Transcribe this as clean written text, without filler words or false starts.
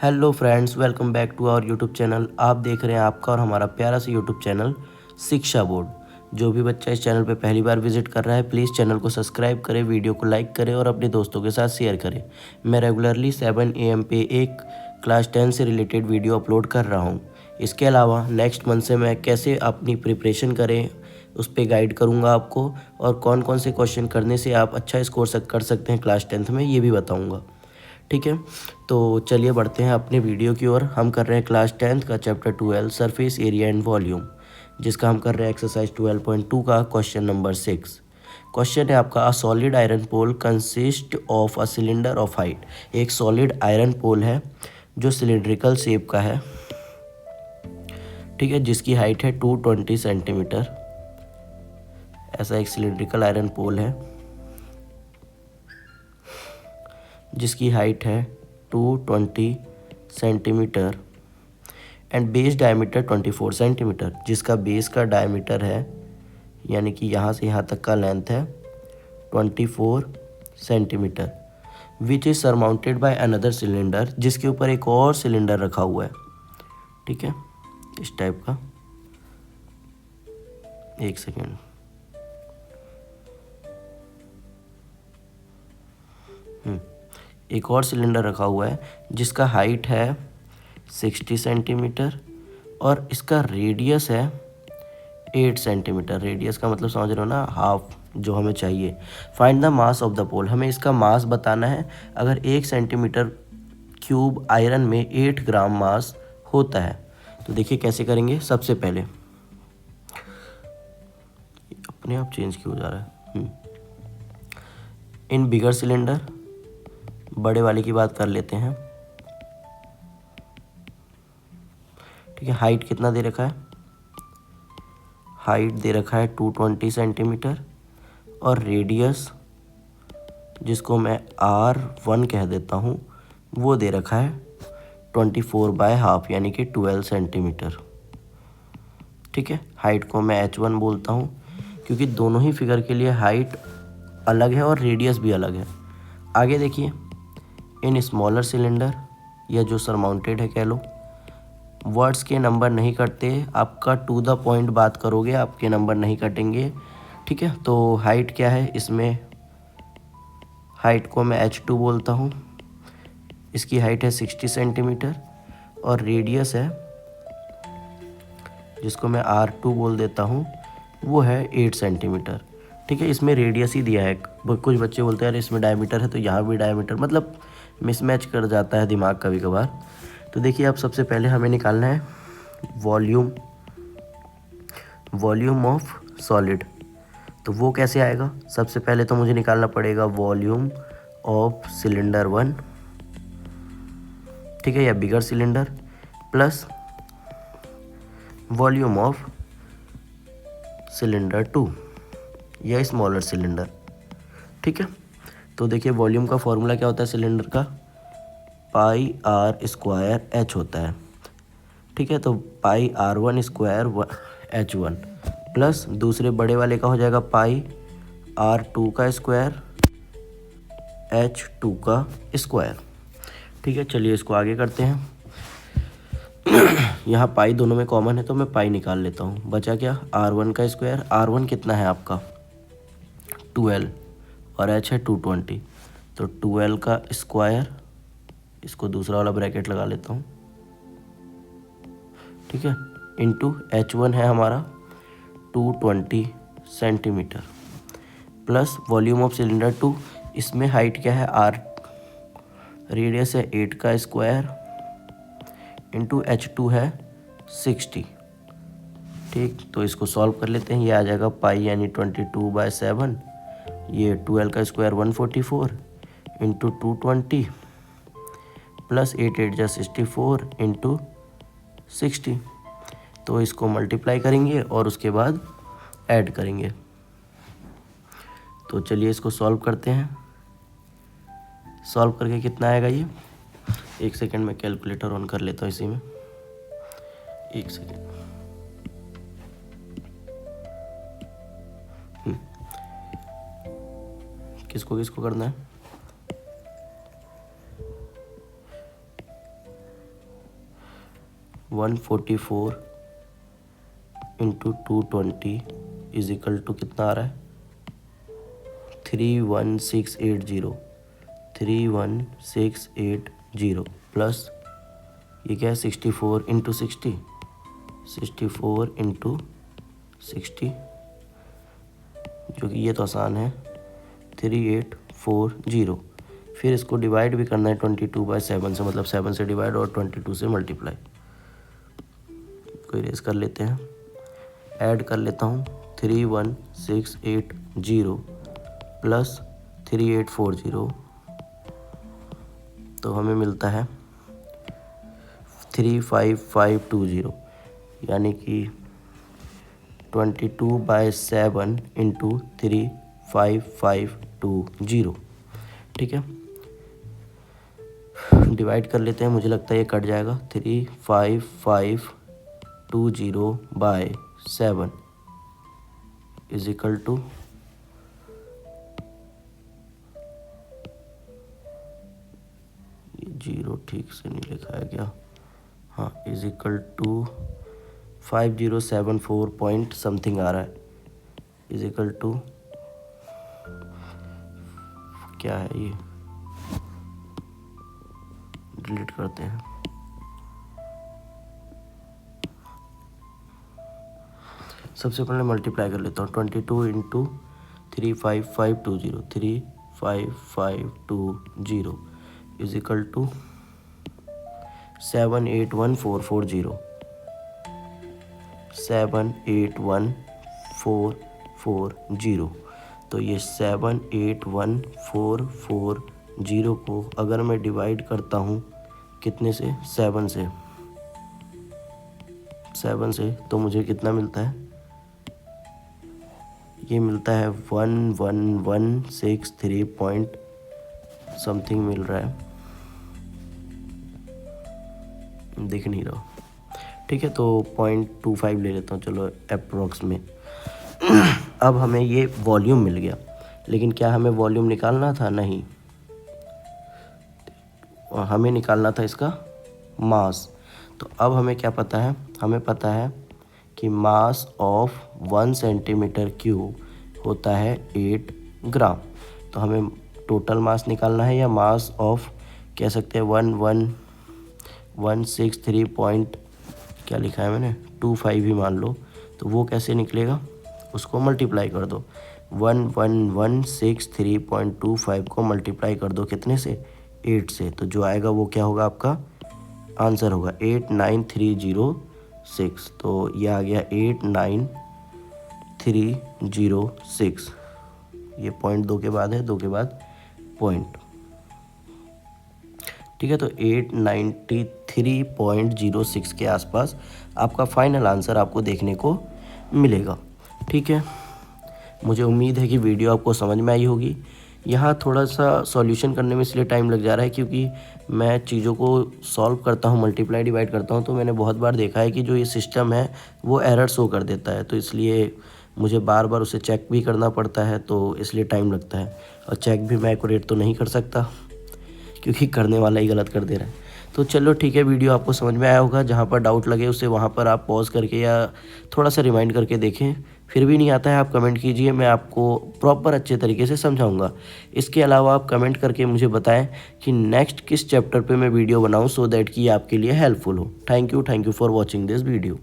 Hello friends, welcome back to our YouTube channel. आप देख रहे हैं आपका और हमारा प्यारा सा यूट्यूब चैनल शिक्षा बोर्ड। जो भी बच्चा इस चैनल पे पहली बार विजिट कर रहा है, प्लीज़ चैनल को सब्सक्राइब करें, वीडियो को लाइक करें और अपने दोस्तों के साथ शेयर करें। मैं रेगुलरली 7 AM पे एक क्लास 10 से रिलेटेड वीडियो अपलोड कर रहा हूँ। इसके अलावा नेक्स्ट मंथ से मैं कैसे अपनी प्रिपरेशन करें उस पर गाइड करूँगा आपको, और कौन कौन से क्वेश्चन करने से आप अच्छा स्कोर कर सकते हैं क्लास 10th में, ये भी बताऊँगा। ठीक है, तो चलिए बढ़ते हैं अपने वीडियो की ओर। हम कर रहे हैं क्लास 10th का chapter 12 surface area and volume, जिसका हम कर रहे हैं एक्सरसाइज 12.2 का क्वेश्चन नंबर 6। क्वेश्चन है आपका, a solid iron pole consist of a cylinder of height. एक सॉलिड आयरन पोल है जो सिलेंड्रिकल शेप का है, ठीक है, जिसकी हाइट है 220 सेंटीमीटर। ऐसा एक सिलेंड्रिकल आयरन पोल है जिसकी हाइट है 220 centimetre and base diameter 24 centimetre, जिसका बेस का डायमीटर है, यानी कि यहाँ से यहाँ तक का लेंथ है 24 centimetre, which is surmounted by another cylinder, जिसके ऊपर एक और सिलेंडर रखा हुआ है। ठीक है, इस टाइप का। एक सेकेंड। एक और सिलेंडर रखा हुआ है जिसका हाइट है 60 सेंटीमीटर और इसका रेडियस है 8 सेंटीमीटर। रेडियस का मतलब समझ रहे हो ना, हाफ जो हमें चाहिए। Find the mass of the pole, हमें इसका मास बताना है। अगर 1 सेंटीमीटर क्यूब आयरन में 8 ग्राम मास होता है तो देखिए कैसे करेंगे। सबसे पहले अपने आप चेंज क्यों हो जा रहा है। इन बिगर सिलेंडर, बड़े वाले की बात कर लेते हैं। ठीक है, हाइट कितना दे रखा है, हाइट दे रखा है 220 सेंटीमीटर और रेडियस, जिसको मैं R1 कह देता हूँ, वो दे रखा है 24/2 यानी कि 12 सेंटीमीटर। ठीक है, हाइट को मैं H1 बोलता हूँ क्योंकि दोनों ही फिगर के लिए हाइट अलग है और रेडियस भी अलग है। आगे देखिए, इन स्मॉलर सिलेंडर, या जो सरमाउंटेड है कह लो, वर्ड्स के नंबर नहीं कटते, आपका टू द पॉइंट बात करोगे आपके नंबर नहीं कटेंगे। ठीक है, तो हाइट क्या है इसमें, हाइट को मैं H2 बोलता हूँ, इसकी हाइट है 60 सेंटीमीटर और रेडियस है, जिसको मैं R2 बोल देता हूँ, वो है 8 सेंटीमीटर। ठीक है, इसमें रेडियस ही दिया है। कुछ बच्चे बोलते हैं यार इसमें डायमीटर है तो यहाँ भी डायमीटर, मतलब मिसमैच कर जाता है दिमाग कभी कभार। तो देखिए, अब सबसे पहले हमें निकालना है वॉल्यूम ऑफ सॉलिड। तो वो कैसे आएगा, सबसे पहले तो मुझे निकालना पड़ेगा वॉल्यूम ऑफ सिलेंडर 1, ठीक है, या bigger cylinder, plus volume of cylinder 2 या स्मॉलर सिलेंडर। ठीक है, तो देखिए वॉल्यूम का फॉर्मूला क्या होता है सिलेंडर का, πr² होता है। ठीक है, तो πr1² H1 प्लस दूसरे बड़े वाले का हो जाएगा πr2 का स्क्वायर H2 का स्क्वायर। ठीक है, चलिए इसको आगे करते हैं। यहाँ पाई दोनों में कॉमन है तो मैं पाई निकाल लेता हूँ। बचा क्या, R1 का स्क्वायर। R1 कितना है आपका 12 और H है 220, तो 12 का स्क्वायर, इसको दूसरा वाला ब्रैकेट लगा लेता हूँ, ठीक है, इंटू H1 है हमारा 220 centimetre, plus volume of cylinder 2, इसमें हाइट क्या है R, रेडियस है 8 का स्क्वायर इंटू H2 है 60। ठीक, तो इसको सॉल्व कर लेते हैं। ये आ जाएगा पाई यानी 22/7, ये 12 का स्क्वायर 144 इंटू 220 प्लस 8 8 जा 64 इंटू 60। तो इसको मल्टीप्लाई करेंगे और उसके बाद ऐड करेंगे। तो चलिए इसको सॉल्व करते हैं। सॉल्व करके कितना आएगा ये, एक सेकेंड में कैलकुलेटर ऑन कर लेता हूँ इसी में, एक सेकेंड। किसको किसको करना है, 144 इंटू 220 इज इक्वल टू कितना आ रहा है 31680 प्लस ये क्या है 64 इंटू 60 64 इंटू 60 जो कि ये तो आसान है 3840। फिर इसको डिवाइड भी करना है 22/7 से, मतलब 7 से डिवाइड और 22 से मल्टीप्लाई। कोई रेस कर लेते हैं, ऐड कर लेता हूँ 31680 प्लस 3840 तो हमें मिलता है 35520 यानी कि 22/7 इंटू 35520। ठीक है, डिवाइड कर लेते हैं, मुझे लगता है ये कट जाएगा 35520/7 इज इक्वल टू जीरो ठीक से नहीं लिखा है क्या, हाँ is equal to 5074 point something आ रहा है, इज इक्वल टू क्या है ये, डिलीट करते हैं। सबसे पहले मल्टीप्लाई कर लेता हूँ 22 इंटू 35520 इज इक्वल टू 781440 781,440। तो ये 781,440 को अगर मैं डिवाइड करता हूँ कितने से 7 से तो मुझे कितना मिलता है, ये मिलता है 11163 पॉइंट समथिंग मिल रहा है, दिख नहीं रहा। ठीक है, तो 0.25 ले लेता हूँ चलो अप्रोक्स में। अब हमें ये वॉल्यूम मिल गया, लेकिन क्या हमें वॉल्यूम निकालना था, नहीं, हमें निकालना था इसका मास। तो अब हमें क्या पता है, हमें पता है कि मास ऑफ 1 सेंटीमीटर क्यूब होता है 8 ग्राम। तो हमें टोटल मास निकालना है, या मास ऑफ कह सकते हैं 11163 पॉइंट क्या लिखा है मैंने 25 ही मान लो, तो वो कैसे निकलेगा, उसको मल्टीप्लाई कर दो। 11163.25 को मल्टीप्लाई कर दो कितने से, 8 से, तो जो आएगा वो क्या होगा, आपका आंसर होगा 89306। तो ये आ गया 89306, ये पॉइंट 2 के बाद है, 2 के बाद पॉइंट। ठीक है, तो 893.06 के आसपास आपका फाइनल आंसर आपको देखने को मिलेगा। ठीक है, मुझे उम्मीद है कि वीडियो आपको समझ में आई होगी। यहाँ थोड़ा सा सॉल्यूशन करने में इसलिए टाइम लग जा रहा है क्योंकि मैं चीज़ों को सॉल्व करता हूँ, मल्टीप्लाई डिवाइड करता हूँ, तो मैंने बहुत बार देखा है कि जो ये सिस्टम है वो एरर शो कर देता है, तो इसलिए मुझे बार बार उसे चेक भी करना पड़ता है, तो इसलिए टाइम लगता है। और चेक भी मैं एक्यूरेट तो नहीं कर सकता क्योंकि करने वाला ही गलत कर दे रहा है। तो चलो ठीक है, वीडियो आपको समझ में आया होगा। जहाँ पर डाउट लगे उसे वहाँ पर आप पॉज करके या थोड़ा सा रिमाइंड करके देखें। फिर भी नहीं आता है आप कमेंट कीजिए, मैं आपको प्रॉपर अच्छे तरीके से समझाऊंगा। इसके अलावा आप कमेंट करके मुझे बताएं कि नेक्स्ट किस चैप्टर पे मैं वीडियो बनाऊं, सो दैट कि आपके लिए हेल्पफुल हो। Thank you for watching this video.